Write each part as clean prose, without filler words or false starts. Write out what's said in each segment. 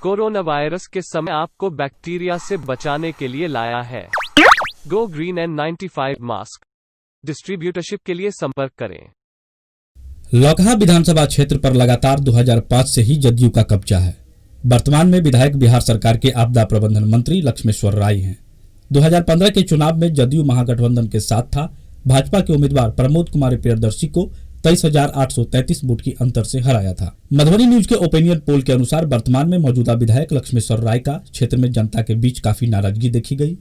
Corona virus के समय आपको बैक्टीरिया से बचाने के लिए लाया है go green N95 mask. Distributorship के लिए संपर्क करें। लौकहा विधानसभा क्षेत्र पर लगातार 2005 से ही जदयू का कब्जा है। वर्तमान में विधायक बिहार सरकार के आपदा प्रबंधन मंत्री लक्ष्मेश्वर राय हैं। 2015 के चुनाव में जदयू महागठबंधन के साथ था। भाजपा के उम्मीदवार प्रमोद कुमार प्रियदर्शी को 23,833 वोट की अंतर से हराया था। मधुबनी न्यूज के ओपिनियन पोल के अनुसार वर्तमान में मौजूदा विधायक लक्ष्मेश्वर राय का क्षेत्र में जनता के बीच काफी नाराजगी देखी गई।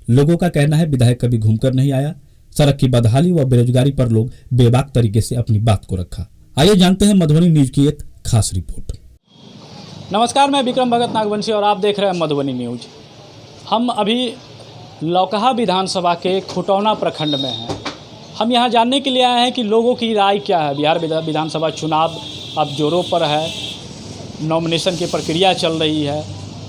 लोगों का कहना है विधायक कभी घूमकर नहीं आया। सड़क की बदहाली व बेरोजगारी पर लोग बेबाक तरीके से अपनी बात को रखा। आइए जानते हैं मधुबनी न्यूज की एक खास रिपोर्ट। नमस्कार, मैं विक्रम भगत नागवंशी और आप देख रहे हैं मधुबनी न्यूज। हम अभी लौकहा विधानसभा के खुटौना प्रखंड में हैं। हम यहाँ जानने के लिए आए हैं कि लोगों की राय क्या है। बिहार विधानसभा चुनाव अब जोरों पर है, नॉमिनेशन की प्रक्रिया चल रही है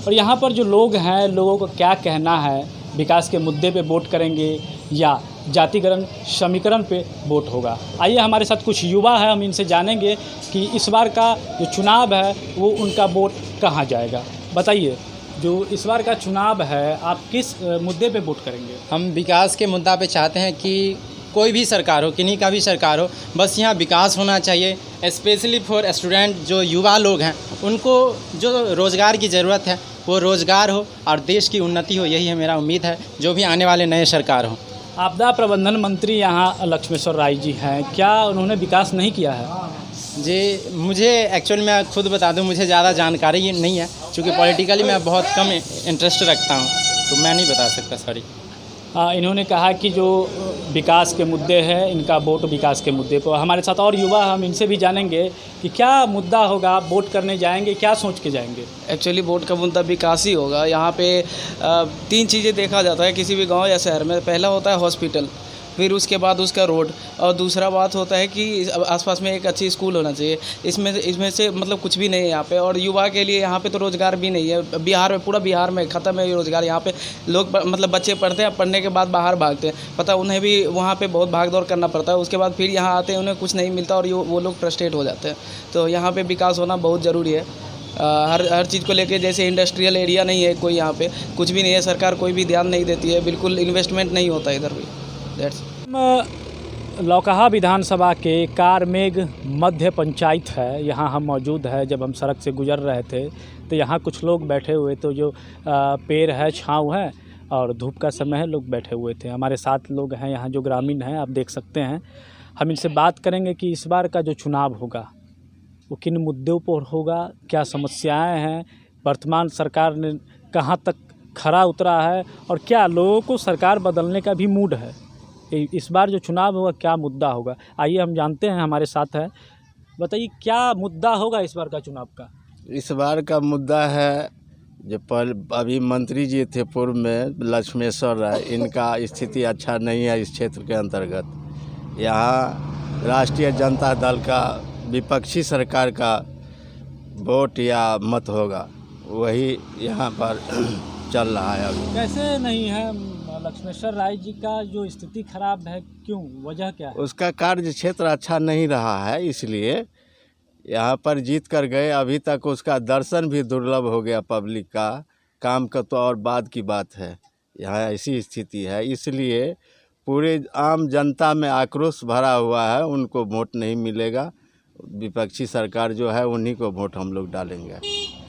और यहाँ पर जो लोग हैं, लोगों को क्या कहना है, विकास के मुद्दे पे वोट करेंगे या जातिकरण समीकरण पे वोट होगा। आइए हमारे साथ कुछ युवा है, हम इनसे जानेंगे कि इस बार का जो चुनाव है वो उनका वोट कहाँ जाएगा। बताइए, जो इस बार का चुनाव है आप किस मुद्दे पे वोट करेंगे? हम विकास के मुद्दा पे चाहते हैं कि कोई भी सरकार हो, किन्हीं का भी सरकार हो, बस यहाँ विकास होना चाहिए। स्पेशली फॉर स्टूडेंट, जो युवा लोग हैं उनको जो रोज़गार की ज़रूरत है वो रोज़गार हो और देश की उन्नति हो, यही है मेरा उम्मीद है जो भी आने वाले नए सरकार हो। आपदा प्रबंधन मंत्री यहाँ लक्ष्मेश्वर राय जी हैं, क्या उन्होंने विकास नहीं किया है? जी, मुझे एक्चुअल मैं खुद बता दूं, मुझे ज़्यादा जानकारी नहीं है क्योंकि पॉलिटिकली मैं बहुत कम इंटरेस्ट रखता हूं, तो मैं नहीं बता सकता, सॉरी। इन्होंने कहा कि जो विकास के मुद्दे हैं, इनका वोट विकास के मुद्दे पर। हमारे साथ और युवा, हम इनसे भी जानेंगे कि क्या मुद्दा होगा, वोट करने जाएंगे, क्या सोच के जाएंगे। एक्चुअली वोट का मुद्दा विकास ही होगा। यहाँ पे 3 चीज़ें देखा जाता है किसी भी गांव या शहर में। पहला होता है हॉस्पिटल, फिर उसके बाद उसका रोड, और दूसरा बात होता है कि आसपास में एक अच्छी स्कूल होना चाहिए। इसमें से मतलब कुछ भी नहीं है यहाँ पे। और युवा के लिए यहाँ पे तो रोज़गार भी नहीं है। बिहार में, पूरा बिहार में ख़त्म है ये रोज़गार। यहाँ पे लोग मतलब बच्चे पढ़ते हैं, पढ़ने के बाद बाहर भागते हैं। पता उन्हें भी वहाँ पे बहुत भाग दौड़ करना पड़ता है। उसके बाद फिर यहाँ आते हैं, उन्हें कुछ नहीं मिलता और वो लोग फ्रस्ट्रेट हो जाते हैं। तो यहाँ पर विकास होना बहुत ज़रूरी है। हर चीज़ को लेके, जैसे इंडस्ट्रियल एरिया नहीं है कोई, यहाँ पे कुछ भी नहीं है। सरकार कोई भी ध्यान नहीं देती है, बिल्कुल इन्वेस्टमेंट नहीं होता इधर भी। लौकहा विधानसभा के कारमेघ मध्य पंचायत है, यहाँ हम मौजूद है। जब हम सड़क से गुजर रहे थे तो यहाँ कुछ लोग बैठे हुए, तो जो पेड़ है, छाँव है और धूप का समय है, लोग बैठे हुए थे। हमारे साथ लोग हैं यहाँ जो ग्रामीण हैं, आप देख सकते हैं। हम इनसे बात करेंगे कि इस बार का जो चुनाव होगा वो किन मुद्दों पर होगा, क्या समस्याएं हैं, वर्तमान सरकार ने कहाँ तक खरा उतरा है और क्या लोगों को सरकार बदलने का भी मूड है। इस बार जो चुनाव होगा क्या मुद्दा होगा, आइए हम जानते हैं। हमारे साथ है, बताइए क्या मुद्दा होगा इस बार का चुनाव का? इस बार का मुद्दा है, जो अभी मंत्री जी थे पूर्व में लक्ष्मेश्वर राय, इनका स्थिति अच्छा नहीं है इस क्षेत्र के अंतर्गत। यहाँ राष्ट्रीय जनता दल का, विपक्षी सरकार का वोट या मत होगा, वही यहाँ पर चल रहा है अभी। कैसे नहीं है? लक्ष्मेश्वर राय जी का जो स्थिति खराब है, क्यों, वजह क्या है? उसका कार्य क्षेत्र अच्छा नहीं रहा है, इसलिए यहाँ पर जीत कर गए। अभी तक उसका दर्शन भी दुर्लभ हो गया पब्लिक का। काम का तो और बाद की बात है, यहाँ ऐसी स्थिति है। इसलिए पूरे आम जनता में आक्रोश भरा हुआ है, उनको वोट नहीं मिलेगा। विपक्षी सरकार जो है उन्हीं को वोट हम लोग डालेंगे।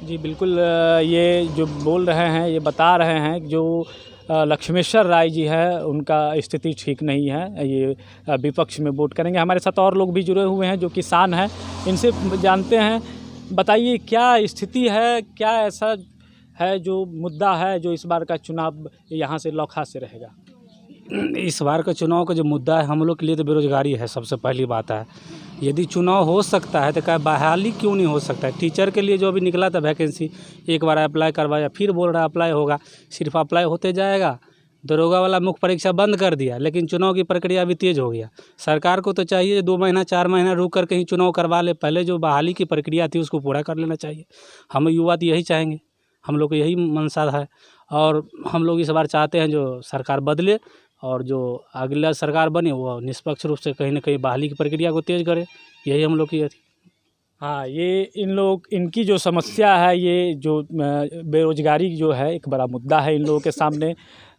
जी बिल्कुल, ये जो बोल रहे हैं, ये बता रहे हैं जो लक्ष्मेश्वर राय जी है उनका स्थिति ठीक नहीं है, ये विपक्ष में वोट करेंगे। हमारे साथ और लोग भी जुड़े हुए हैं जो किसान हैं, इनसे जानते हैं। बताइए क्या स्थिति है, क्या ऐसा है जो मुद्दा है जो इस बार का चुनाव यहाँ से लौकहा से रहेगा? इस बार का चुनाव का जो मुद्दा है हम लोग के लिए तो बेरोजगारी है, सबसे पहली बात है। यदि चुनाव हो सकता है तो क्या बहाली क्यों नहीं हो सकता है? टीचर के लिए जो अभी निकला था वैकेंसी, एक बार अप्लाई करवाया, फिर बोल रहा अप्लाई होगा, सिर्फ अप्लाई होते जाएगा। दरोगा वाला मुख्य परीक्षा बंद कर दिया, लेकिन चुनाव की प्रक्रिया भी तेज़ हो गया। सरकार को तो चाहिए 2 महीना 4 महीना रुक कर कहीं चुनाव करवा ले, पहले जो बहाली की प्रक्रिया थी उसको पूरा कर लेना चाहिए। हम युवा तो यही चाहेंगे, हम लोग को यही मंशा है और हम लोग इस बार चाहते हैं जो सरकार बदले और जो अगला सरकार बने वो निष्पक्ष रूप से कहीं ना कहीं बहाली की प्रक्रिया को तेज़ करे, यही हम लोग की हाँ, ये इन लोग इनकी जो समस्या है, ये जो बेरोजगारी जो है एक बड़ा मुद्दा है इन लोगों के सामने।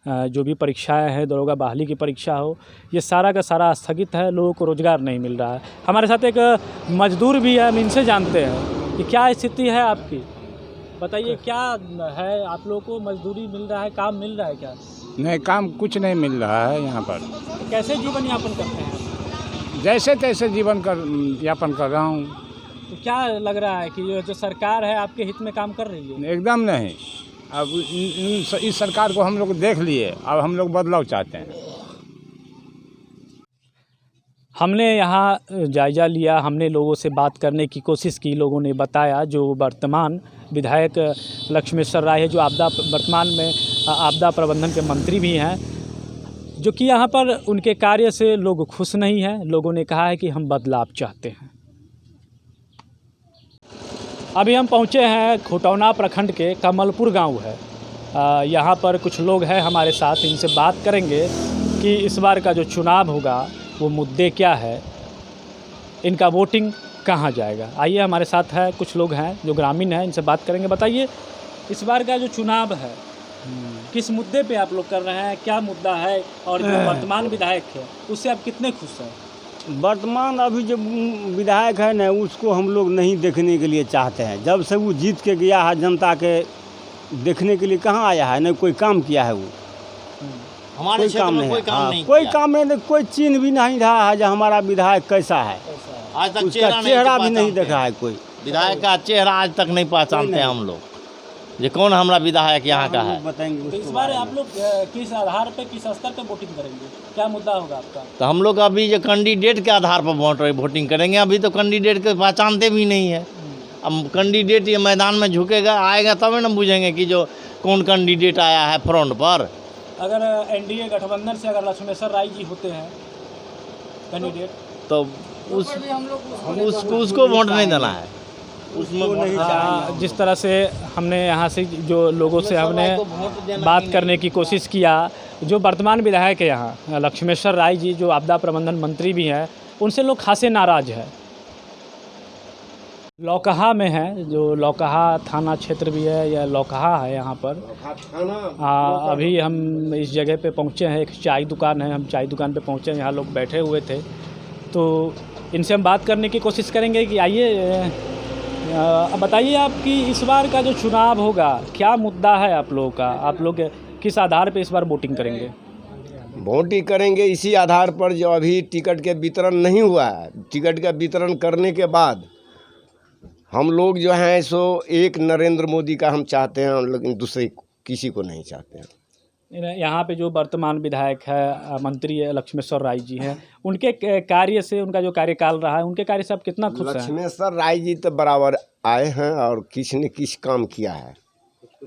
जो भी परीक्षाएं हैं, दरोगा बहाली की परीक्षा हो, ये सारा का सारा स्थगित है, लोगों को रोज़गार नहीं मिल रहा है। हमारे साथ एक मजदूर भी है, हम इनसे जानते हैं कि क्या स्थिति है आपकी। बताइए क्या है, आप लोगों को मजदूरी मिल रहा है, काम मिल रहा है क्या? नहीं, काम कुछ नहीं मिल रहा है यहाँ पर। तो कैसे जीवन यापन करते हैं? जैसे तैसे जीवन यापन कर रहा हूँ। तो क्या लग रहा है कि ये जो सरकार है आपके हित में काम कर रही है? एकदम नहीं। अब इस सरकार को हम लोग देख लिए, अब हम लोग बदलाव चाहते हैं। हमने यहाँ जायज़ा लिया, हमने लोगों से बात करने की कोशिश की। लोगों ने बताया, जो वर्तमान विधायक लक्ष्मेश्वर राय है, जो वर्तमान में आपदा प्रबंधन के मंत्री भी हैं, जो कि यहाँ पर उनके कार्य से लोग खुश नहीं हैं। लोगों ने कहा है कि हम बदलाव चाहते हैं। अभी हम पहुँचे हैं खुटौना प्रखंड के कमलपुर गांव है। यहाँ पर कुछ लोग हैं हमारे साथ, इनसे बात करेंगे कि इस बार का जो चुनाव होगा वो मुद्दे क्या है, इनका वोटिंग कहाँ जाएगा। आइए, हमारे साथ है कुछ लोग हैं जो ग्रामीण हैं, इनसे बात करेंगे। बताइए, इस बार का जो चुनाव है किस मुद्दे पे आप लोग कर रहे हैं, क्या मुद्दा है, और जो वर्तमान विधायक है उससे आप कितने खुश हैं? वर्तमान अभी जो विधायक है ना, उसको हम लोग नहीं देखने के लिए चाहते हैं। जब से वो जीत के गया है, जनता के देखने के लिए कहाँ आया है, न कोई काम किया है। वो हमारे कोई काम नहीं, कोई काम नहीं, कोई काम नहीं, कोई चिन्ह भी नहीं रहा है जो हमारा विधायक कैसा है। आज तक उसका चेहरा भी नहीं देखा है कोई। विधायक का चेहरा आज तक नहीं पहचानते हैं हम लोग, ये कौन हमारा विधायक यहाँ का है। बताएंगे तो इस बार आप लोग किस आधार पे, किस स्तर पे वोटिंग करेंगे, क्या मुद्दा होगा आपका? तो हम लोग अभी जो कैंडिडेट के आधार पर वोटिंग करेंगे। अभी तो कैंडिडेट को पहचानते भी नहीं है। अब कैंडिडेट ये मैदान में झुकेगा, आएगा तब ना बुझेंगे कि जो कौन कैंडिडेट आया है फ्रंट पर। अगर एनडीए गठबंधन से अगर लक्ष्मेश्वर राय जी होते हैं कैंडिडेट, तो उसको वोट नहीं देना है, उसमें नहीं। जिस तरह से हमने यहाँ से जो लोगों से हमने बात करने की कोशिश किया, जो वर्तमान विधायक है यहाँ लक्ष्मेश्वर राय जी, जो आपदा प्रबंधन मंत्री भी हैं, उनसे लोग खासे नाराज़ है। लौकहा में है, जो लौकहा थाना क्षेत्र भी है, या लौकहा है यहाँ पर। अभी हम इस जगह पे पहुँचे हैं, एक चाय दुकान है, हम चाय दुकान पे पहुँचे हैं, यहाँ लोग बैठे हुए थे। तो इनसे हम बात करने की कोशिश करेंगे कि आइए, अब बताइए आपकी इस बार का जो चुनाव होगा क्या मुद्दा है आप लोगों का, आप लोग किस आधार पे इस बार वोटिंग करेंगे? वोटिंग करेंगे इसी आधार पर जो अभी टिकट के वितरण नहीं हुआ है। टिकट का वितरण करने के बाद हम लोग जो हैं सो एक नरेंद्र मोदी का हम चाहते हैं, लेकिन दूसरे किसी को नहीं चाहते हैं। यहाँ पे जो वर्तमान विधायक है, मंत्री है लक्ष्मेश्वर राय जी हैं, उनके कार्य से, उनका जो कार्यकाल रहा है, उनके कार्य से आप कितना खुश हैं? लक्ष्मेश्वर राय जी तो बराबर आए हैं और किसी ने किस काम किया है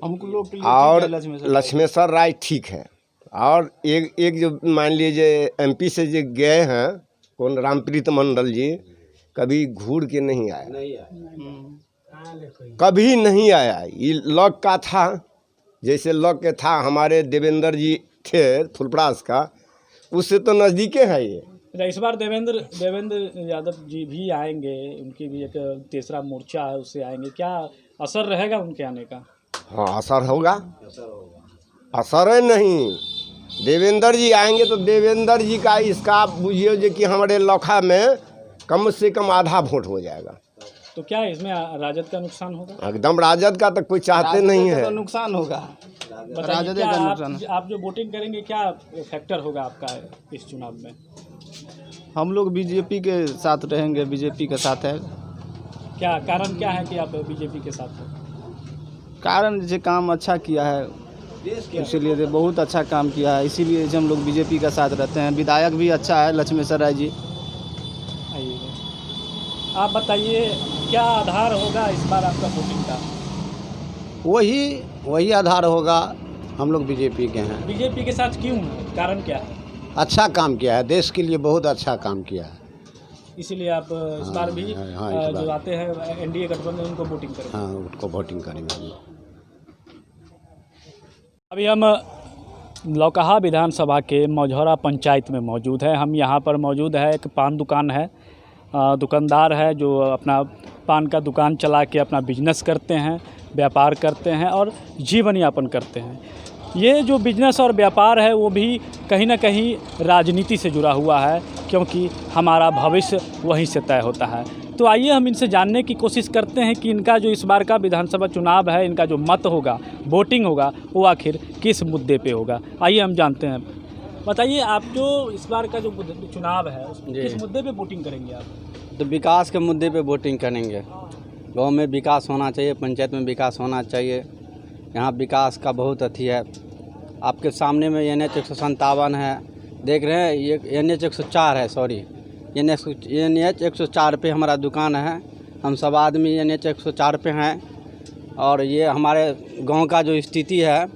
हमको लोग, और लक्ष्मेश्वर राय ठीक है। और एक जो मान लीजिए एमपी से जो गए हैं, कौन रामप्रीत मंडल जी, कभी घूर के नहीं आया, कभी नहीं आया। ये लॉक का था, जैसे लॉक के था हमारे देवेंद्र जी थे फुलपरास का, उससे तो नज़दीके है ये। इस बार देवेंद्र यादव जी भी आएंगे, उनकी भी एक तीसरा मोर्चा है, उससे आएंगे। क्या असर रहेगा उनके आने का? हाँ, असर होगा, असर है नहीं। देवेंद्र जी आएंगे तो देवेंद्र जी का इसका बुझिए जो कि हमारे लौखा में कम से कम आधा वोट हो जाएगा। तो क्या इसमें राजद का नुकसान होगा? एकदम राजद का तो कोई चाहते नहीं है। तो नुकसान होगा, राजद का नुकसान। आप जो वोटिंग करेंगे क्या फैक्टर होगा आपका इस चुनाव में? हम लोग बीजेपी के साथ रहेंगे, बीजेपी के साथ है। क्या कारण क्या है कि आप बीजेपी के साथ हैं? कारण जैसे काम अच्छा किया है, इसीलिए बहुत अच्छा काम किया है, इसीलिए हम लोग बीजेपी का साथ रहते हैं। विधायक भी अच्छा है लक्ष्मेश्वर राय जी। आप बताइए क्या आधार होगा इस बार आपका वोटिंग का? वही आधार होगा। हम लोग बीजेपी के हैं। बीजेपी के साथ क्यों, कारण क्या है? अच्छा काम किया है, देश के लिए बहुत अच्छा काम किया है, इसीलिए आप इस बार भी जो आते हैं एनडीए गठबंधन, उनको वोटिंग करेंगे? हाँ, उनको वोटिंग करेंगे। अभी हम लौकहा विधानसभा के मझौरा पंचायत में मौजूद है। हम यहाँ पर मौजूद है, एक पान दुकान है, दुकानदार है जो अपना पान का दुकान चला के अपना बिजनेस करते हैं, व्यापार करते हैं और जीवन यापन करते हैं। ये जो बिजनेस और व्यापार है वो भी कहीं ना कहीं राजनीति से जुड़ा हुआ है, क्योंकि हमारा भविष्य वहीं से तय होता है। तो आइए हम इनसे जानने की कोशिश करते हैं कि इनका जो इस बार का विधानसभा चुनाव है, इनका जो मत होगा, वोटिंग होगा, वो आखिर किस मुद्दे पे होगा। आइए हम जानते हैं। बताइए, आप जो इस बार का जो चुनाव है उसमें किस मुद्दे पे वोटिंग करेंगे आप? तो विकास के मुद्दे पे वोटिंग करेंगे। गांव में विकास होना चाहिए, पंचायत में विकास होना चाहिए। यहाँ विकास का बहुत अथी है। आपके सामने में NH 157 है, देख रहे हैं। ये NH 104 है, सॉरी NH 104 पे हमारा दुकान है। हम सब आदमी NH 104 पे हैं। और ये हमारे गांव का जो स्थिति है,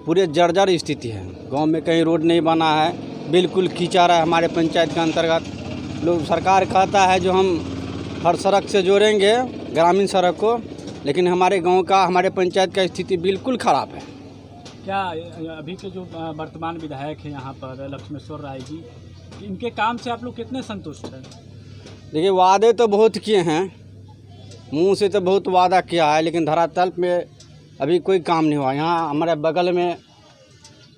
पूरे जर्जर स्थिति है। गांव में कहीं रोड नहीं बना है, बिल्कुल कीचड़ है। हमारे पंचायत के अंतर्गत लोग सरकार कहता है जो हम हर सड़क से जोड़ेंगे, ग्रामीण सड़क को, लेकिन हमारे गांव का, हमारे पंचायत का स्थिति बिल्कुल ख़राब है। क्या अभी के जो वर्तमान विधायक हैं यहाँ पर लक्ष्मेश्वर राय जी, इनके काम से आप लोग कितने संतुष्ट हैं? देखिए, वादे तो बहुत किए हैं, मुंह से तो बहुत वादा किया है, लेकिन धरातल में अभी कोई काम नहीं हुआ। यहाँ हमारे बगल में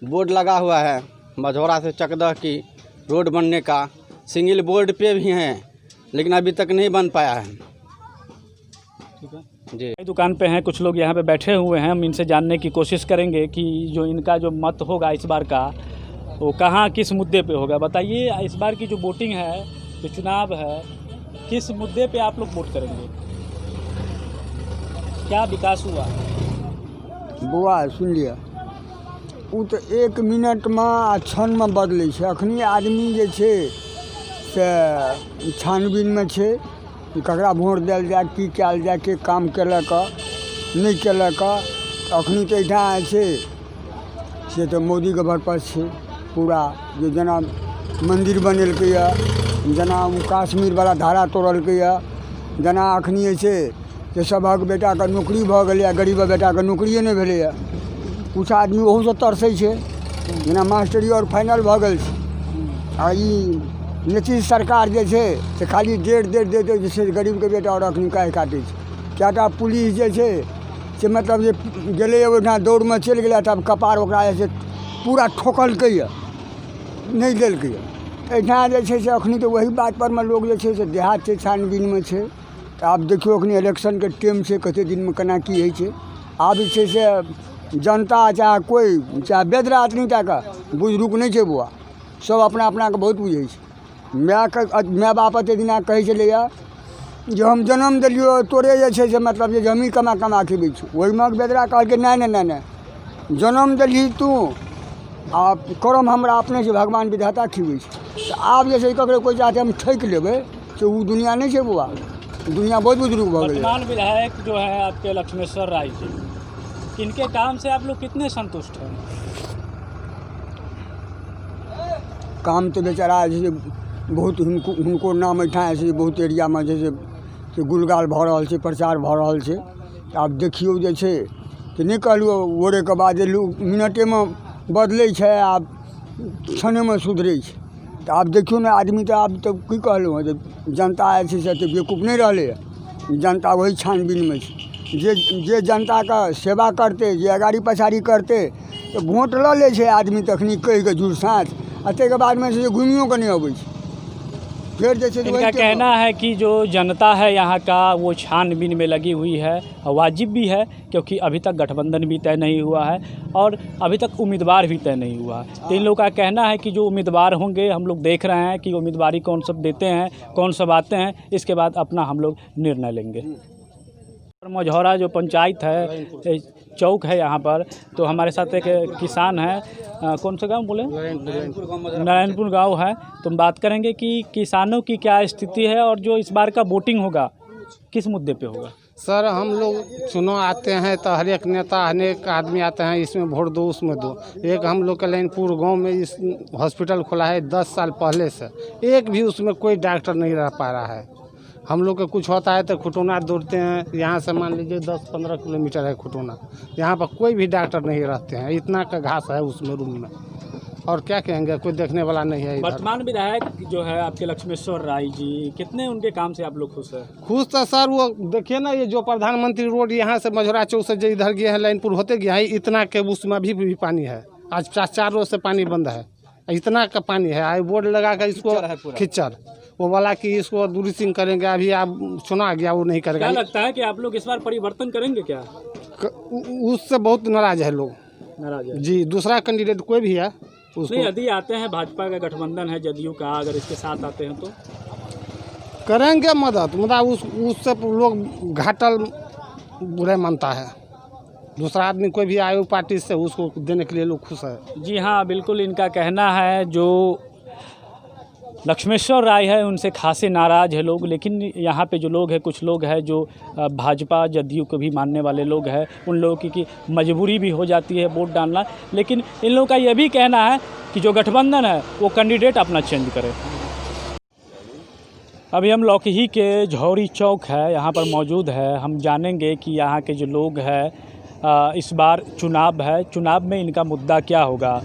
बोर्ड लगा हुआ है, मझौरा से चकदह की रोड बनने का, सिंगल बोर्ड पे भी हैं, लेकिन अभी तक नहीं बन पाया है। ठीक है जी। दुकान पे हैं कुछ लोग यहाँ पे बैठे हुए हैं, हम इनसे जानने की कोशिश करेंगे कि जो इनका जो मत होगा इस बार का, वो कहाँ किस मुद्दे पे होगा। बताइए, इस बार की जो वोटिंग है, जो चुनाव है, किस मुद्दे पे आप लोग वोट करेंगे? क्या विकास हुआ? बौआ सुन लिअ, ओ तो 1 मिनट में आ क्षण में बदलै छै। अखनी आदमी जे छै से छानबीन में छै, ककरा वोट देल जाए, की कयल जाए, के काम केलक नहीं केलक। अखनी तो एहिठाम छै से तो मोदी के भरपर छै पूरा। जे जेना मंदिर बनेलकैए, जेना कश्मीरवला धारा तोड़लकैए, जेना अखनी छै से सभक बेटाके नौकरी भऽ गेलैए, गरीब बेटाके नौकरिए नहि भेलैए। किछु आदमी ओहोसँ तरसै छै, जेना मास्टरी आओर फाइनल भऽ गेल छै। आ ई नीतीश सरकार जे छै से खाली डेढ़ जे छै गरीबके बेटा आओर अखनी काहे काटै छै। कए टा पुलिस जे छै से मतलब जे गेलै ओहिठाम दौड़मे चलि गेलै, तब कपार ओकरा जे छै पूरा ठोकलकैए, नहि देलकैए। एहिठाम जे छै से अखनी तऽ वही बातपर मे लोक जे छै से देहात छै, छानबीनमे छै। तऽ आब देखियौ, अखनी इलेक्शनके टाइम छै, कतेक दिनमे केना की होइ छै। आब जे छै से जनता चाहे कोइ, चाहे वृद्ध आदमी टाके बुजुर्ग नहि छै बौआ, सब अपना अपनाके बहुत बुझै छै। माय बाप एतेक दिना कहै छलैए जे हम जन्म देलियौ, तोरे जे छै से मतलब जे हमही कमा खिबै छी। ओहिमे बेदरा कहलकै नहि, जन्म देलही तू, आ करम हमरा अपने से भगवान विधाता खिबै छै। तऽ आब जे छै ककरो कोइ चाहते हम ठकि लेबै, से ओ दुनिया नहि छै बौआ। दुनिया बहुत बुजुर्ग भऽ गेलै। वर्तमान विधायक जो है आपके लक्ष्मेश्वर राय जी, इनके काम से आप लोग कितने संतुष्ट हैं? काम तो बेचारा जे छै बहुत, हुनको नाम एहिठाम जे छै बहुत एरियामे जे छै से गुलगाल भऽ रहल छै, प्रचार भऽ रहल छै। आब देखियौ जे छै कि नहि कहलहुँ वोरेके बाद जे लोग मिनटेमे बदलै छै, आब क्षणेमे सुधरै छै। तऽ आब देखियौ ने, आदमी तऽ आब तऽ की कहलहुँ हँ, जे जनता जे छै से एतेक बेवकूफ नहि रहलैए। जनता वही छानबीनमे छै। जे जनताके सेवा करतै, जे अगाड़ी पछाड़ी करतै, तऽ वोट लऽ लै छै आदमी तखनी कहिके जुड़ साँझ, आ ताहिके बादमे से घुमियो कऽ नहि अबै छै। फिर जैसे इनका कहना है कि जो जनता है यहाँ का, वो छानबीन में लगी हुई है। वाजिब भी है, क्योंकि अभी तक गठबंधन भी तय नहीं हुआ है और अभी तक उम्मीदवार भी तय नहीं हुआ है। तो इन लोगों का कहना है कि जो उम्मीदवार होंगे, हम लोग देख रहे हैं कि उम्मीदवारी कौन सब देते हैं, कौन सब आते हैं, इसके बाद अपना हम लोग निर्णय लेंगे। मझौरा जो पंचायत है, चौक है यहाँ पर, तो हमारे साथ एक किसान है। कौन सा गांव बोले? नारायणपुर गांव है। तो हम बात करेंगे कि किसानों की क्या स्थिति है और जो इस बार का वोटिंग होगा किस मुद्दे पे होगा। सर, हम लोग चुनाव आते हैं तो हर एक नेता, हर एक आदमी आते हैं, इसमें वोट दो, उसमें दो। एक हम लोग के नारायणपुर गांव में इस हॉस्पिटल खुला है 10 साल पहले से, एक भी उसमें कोई डॉक्टर नहीं रह पा रहा है। हम लोग का कुछ होता है तो खुटोना दौड़ते हैं, यहाँ से मान लीजिए 10-15 किलोमीटर है खुटोना, यहाँ पर कोई भी डॉक्टर नहीं रहते हैं। इतना का घास है उसमें रूम में। और क्या कहेंगे, कोई देखने वाला नहीं है इधर। वर्तमान विधायक जो है आपके लक्ष्मेश्वर राय जी, कितने उनके काम से आप लोग खुश हैं? खुश तो सर वो देखिए ना, ये जो प्रधानमंत्री रोड यहाँ से मझौरा चौक से जो इधर गया है लाइनपुर होते गया है, इतना के उसमें अभी भी पानी है। आज 4 रोज से पानी बंद है, इतना का पानी है। आई बोर्ड लगा कर इसको खिच्चर वो वाला कि इसको दूरी सिंह करेंगे, अभी आप सुना गया वो नहीं करेगा। क्या लगता है कि आप लोग इस बार परिवर्तन करेंगे क्या? उससे बहुत नाराज है लोग, नाराज है जी। दूसरा कैंडिडेट कोई भी है नहीं, यदि आते हैं भाजपा का गठबंधन है जदयू का, अगर इसके साथ आते हैं तो करेंगे मदद, मतलब उससे लोग घाटल बुरे मानता है। दूसरा आदमी कोई भी आए पार्टी से, उसको देने के लिए लोग खुश है। जी हाँ, बिल्कुल इनका कहना है। जो लक्ष्मेश्वर राय है उनसे खासे नाराज़ है लोग, लेकिन यहाँ पे जो लोग हैं, कुछ लोग हैं जो भाजपा जदयू को भी मानने वाले लोग हैं, उन लोगों की मजबूरी भी हो जाती है वोट डालना। लेकिन इन लोगों का ये भी कहना है कि जो गठबंधन है वो कैंडिडेट अपना चेंज करे। अभी हम लौकही के झौरी चौक है यहाँ पर मौजूद है। हम जानेंगे कि यहाँ के जो लोग हैं इस बार चुनाव है, चुनाव में इनका मुद्दा क्या होगा,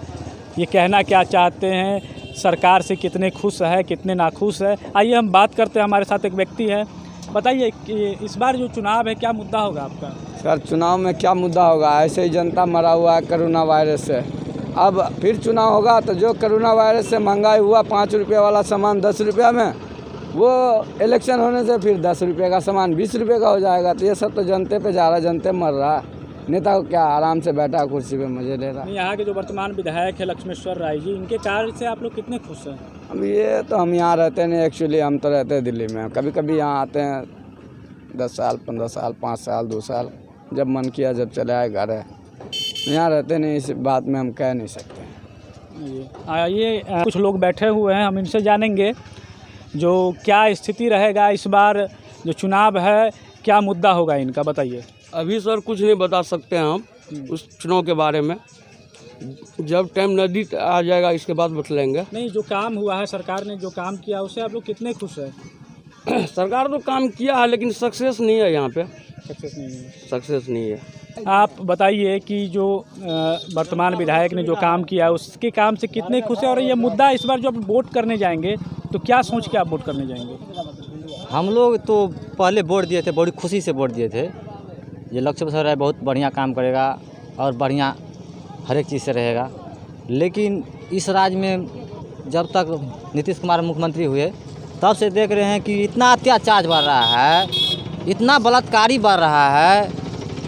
ये कहना क्या चाहते हैं, सरकार से कितने खुश है, कितने नाखुश है। आइए हम बात करते हैं। हमारे साथ एक व्यक्ति है, बताइए कि इस बार जो चुनाव है क्या मुद्दा होगा आपका? सर चुनाव में क्या मुद्दा होगा, ऐसे ही जनता मरा हुआ है कोरोना वायरस से। अब फिर चुनाव होगा तो जो कोरोना वायरस से महंगाई हुआ 5 रुपये वाला सामान 10 रुपये में, वो इलेक्शन होने से फिर 10 रुपये का सामान 20 रुपये का हो जाएगा। तो ये सब तो जनते पे जा रहा है, जनते मर रहा है। नेता को क्या आराम से बैठा कुर्सी पे मजे ले रहा है। यहाँ के जो वर्तमान विधायक है लक्ष्मेश्वर राय जी, इनके कार्य से आप लोग कितने खुश हैं? अब ये तो हम यहाँ रहते नहीं, एक्चुअली हम तो रहते हैं दिल्ली में। कभी कभी यहाँ आते हैं 10 साल 15 साल 5 साल 2 साल, जब मन किया जब चले आए घर है। यहाँ रहते नहीं, इस बात में हम कह नहीं सकते। आइए कुछ लोग बैठे हुए हैं, हम इनसे जानेंगे जो क्या स्थिति रहेगा इस बार जो चुनाव है, क्या मुद्दा होगा इनका, बताइए। अभी सर कुछ नहीं बता सकते हैं हम उस चुनाव के बारे में, जब टाइम नज़दीक आ जाएगा इसके बाद बतलाएंगे। नहीं, जो काम हुआ है, सरकार ने जो काम किया उससे आप लोग कितने खुश हैं? सरकार तो काम किया है लेकिन सक्सेस नहीं है, यहाँ पे सक्सेस नहीं है। सक्सेस नहीं है। आप बताइए कि जो वर्तमान विधायक ने जो काम किया उसके काम से कितने खुश हैं, और ये मुद्दा इस बार जो आप वोट करने जाएंगे तो क्या सोच के आप वोट करने जाएंगे? हम लोग तो पहले वोट दिए थे, बड़ी खुशी से वोट दिए थे। ये लक्ष्मेश्वर राय बहुत बढ़िया काम करेगा और बढ़िया हर एक चीज़ से रहेगा। लेकिन इस राज्य में जब तक नीतीश कुमार मुख्यमंत्री हुए तब से देख रहे हैं कि इतना अत्याचार बढ़ रहा है, इतना बलात्कारी बढ़ रहा है,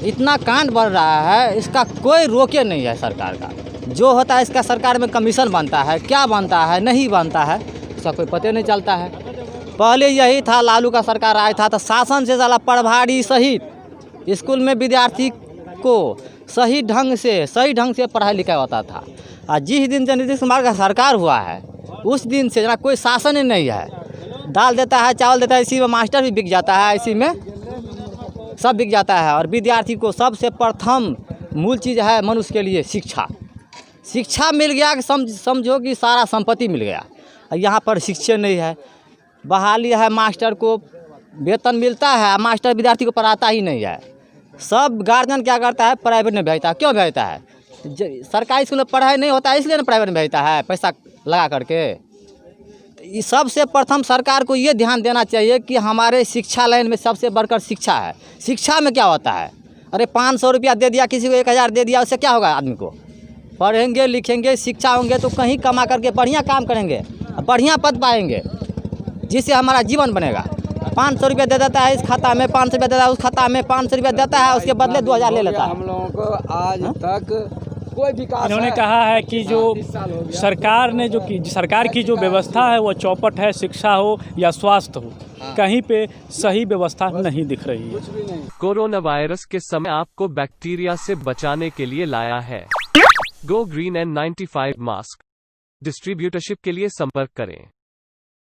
इतना कांड बढ़ रहा है, इसका कोई रोके नहीं है सरकार का। जो होता है इसका सरकार में कमीशन बनता है, क्या बनता है नहीं बनता है इसका कोई पता नहीं चलता है। पहले यही था, लालू का सरकार आया था तो शासन से साला प्रभारी सहित स्कूल में विद्यार्थी को सही ढंग से पढ़ाई लिखाई होता था। और जिस दिन से नीतीश कुमार का सरकार हुआ है उस दिन से जना कोई शासन ही नहीं है। दाल देता है, चावल देता है, इसी में मास्टर भी बिक जाता है, इसी में सब बिक जाता है। और विद्यार्थी को सबसे प्रथम मूल चीज़ है मनुष्य के लिए शिक्षा। शिक्षा मिल गया कि समझो कि सारा संपत्ति मिल गया। यहाँ पर शिक्षा नहीं है, बहाली है, मास्टर को वेतन मिलता है, मास्टर विद्यार्थी को पढ़ाता ही नहीं है। सब गार्जियन क्या करता है, प्राइवेट में भेजता है। क्यों भेजता है? सरकारी स्कूल में पढ़ाई नहीं होता है इसलिए ना प्राइवेट में भेजता है पैसा लगा करके। तो सबसे प्रथम सरकार को ये ध्यान देना चाहिए कि हमारे शिक्षा लाइन में सबसे बढ़कर शिक्षा है। शिक्षा में क्या होता है, अरे 500 रुपया दे दिया किसी को, 1000 दे दिया, उससे क्या होगा? आदमी को पढ़ेंगे लिखेंगे शिक्षा होंगे तो कहीं कमा करके बढ़िया काम करेंगे, बढ़िया पद पाएंगे, जिससे हमारा जीवन बनेगा। 500 रुपया दे देता है इस खाता में, 500 रुपया देता है उस खाता में, 500 रुपया देता है उसके बदले 2000 ले लेता है। हम लोगों को आज तक कोई विकास इन्होंने कहा है कि जो सरकार ने सरकार की जो व्यवस्था है वो चौपट है, शिक्षा हो या स्वास्थ्य हो, कहीं पे सही व्यवस्था नहीं दिख रही है। कोरोना वायरस के समय आपको बैक्टीरिया से बचाने के लिए लाया है go green N95 mask. Distributorship के लिए संपर्क करें।